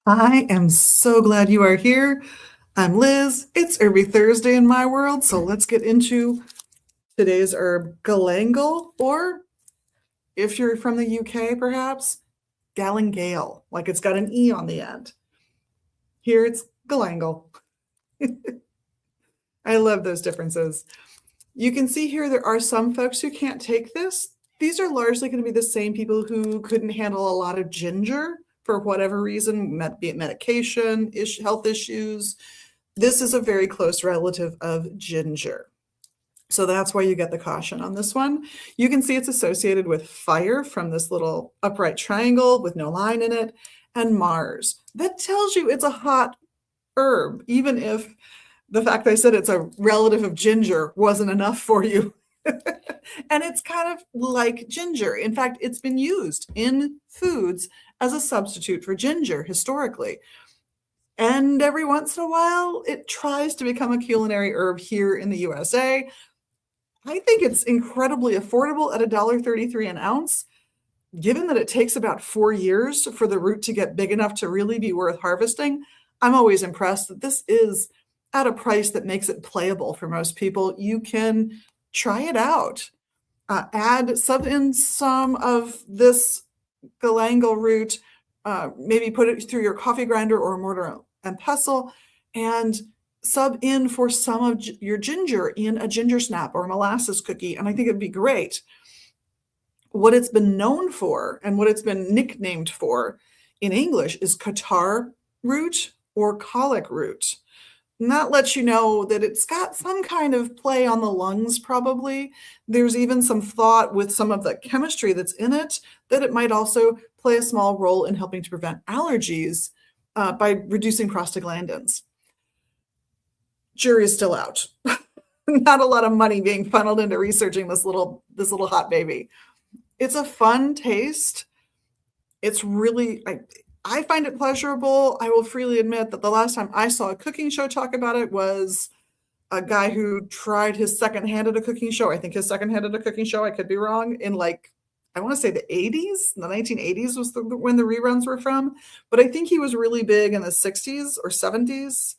I am so glad you are here. I'm Liz. It's Herby Thursday in my world, so let's get into today's herb, Galangal, or if you're from the UK, perhaps Galangal, like it's got an E on the end. Here it's Galangal. I love those differences. You can see here there are some folks who can't take this. These are largely going to be the same people who couldn't handle a lot of ginger for whatever reason, be it medication, health issues. This is a very close relative of ginger. So that's why you get the caution on this one. You can see it's associated with fire from this little upright triangle with no line in it, and Mars. That tells you it's a hot herb, even if the fact I said it's a relative of ginger wasn't enough for you. And it's kind of like ginger. In fact, it's been used in foods as a substitute for ginger historically. And every once in a while, it tries to become a culinary herb here in the USA. I think it's incredibly affordable at $1.33 an ounce. Given that it takes about 4 years for the root to get big enough to really be worth harvesting, I'm always impressed that this is at a price that makes it playable for most people. You can try it out. Sub in some of this galangal root, maybe put it through your coffee grinder or mortar and pestle, and sub in for some of your ginger in a ginger snap or a molasses cookie, and I think it'd be great. What it's been known for and what it's been nicknamed for in English is catarrh root or colic root. And that lets you know that it's got some kind of play on the lungs, probably. There's even some thought with some of the chemistry that's in it that it might also play a small role in helping to prevent allergies by reducing prostaglandins. Jury is still out. Not a lot of money being funneled into researching this little hot baby. It's a fun taste. It's really, I find it pleasurable. I will freely admit that the last time I saw a cooking show talk about it was a guy who tried his second hand at a cooking show. I think his second hand at a cooking show, I could be wrong, in I want to say the 80s. The 1980s was when the reruns were from. But I think he was really big in the 60s or 70s.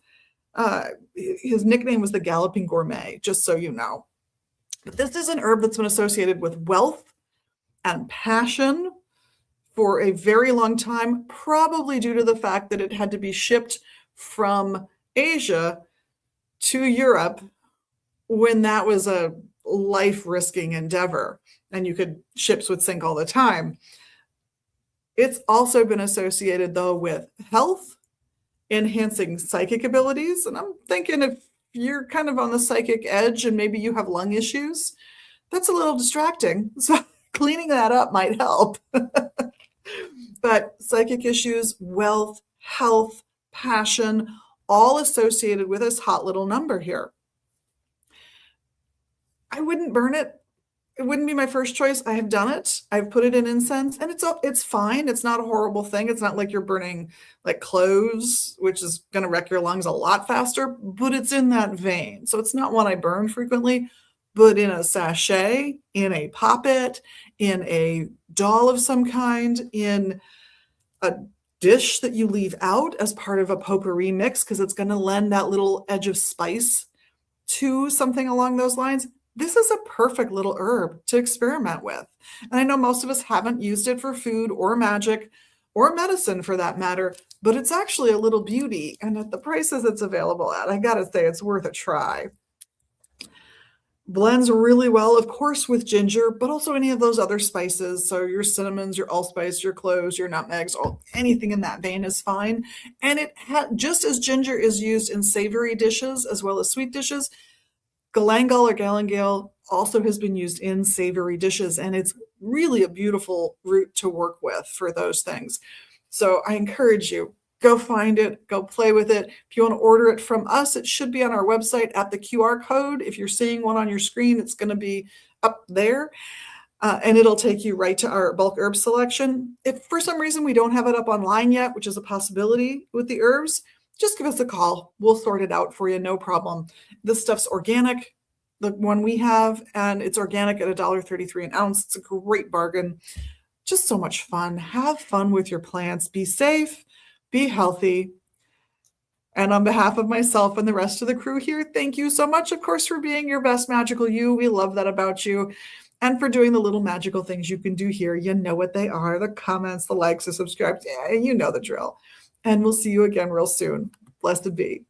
His nickname was the Galloping Gourmet, just so you know. But this is an herb that's been associated with wealth and passion for a very long time, probably due to the fact that it had to be shipped from Asia to Europe when that was a life-risking endeavor, and ships would sink all the time. It's also been associated, though, with health, enhancing psychic abilities, and I'm thinking if you're kind of on the psychic edge and maybe you have lung issues, that's a little distracting. So cleaning that up might help. But psychic issues, wealth, health, passion, all associated with this hot little number here. I wouldn't burn it. It wouldn't be my first choice. I have done it. I've put it in incense, and it's fine. It's not a horrible thing. It's not like you're burning like cloves, which is going to wreck your lungs a lot faster, but it's in that vein. So it's not one I burn frequently, but in a sachet, in a poppet, in a doll of some kind, in a dish that you leave out as part of a potpourri mix, because it's going to lend that little edge of spice to something along those lines. This is a perfect little herb to experiment with. And I know most of us haven't used it for food or magic or medicine for that matter, but it's actually a little beauty. And at the prices it's available at, I gotta say, it's worth a try. Blends really well, of course, with ginger, but also any of those other spices. So your cinnamons, your allspice, your cloves, your nutmegs, anything in that vein is fine. And just as ginger is used in savory dishes as well as sweet dishes, galangal or galangal also has been used in savory dishes, and it's really a beautiful root to work with for those things. So I encourage you, go find it, go play with it. If you want to order it from us, it should be on our website at the QR code. If you're seeing one on your screen, it's going to be up there, and it'll take you right to our bulk herb selection. If for some reason we don't have it up online yet, which is a possibility with the herbs, just give us a call. We'll sort it out for you, no problem. This stuff's organic, the one we have, and it's organic at $1.33 an ounce. It's a great bargain. Just so much fun. Have fun with your plants. Be safe, be healthy. And on behalf of myself and the rest of the crew here, thank you so much, of course, for being your best magical you. We love that about you. And for doing the little magical things you can do here. You know what they are, the comments, the likes, the subscribes. Yeah, you know the drill. And we'll see you again real soon. Blessed be.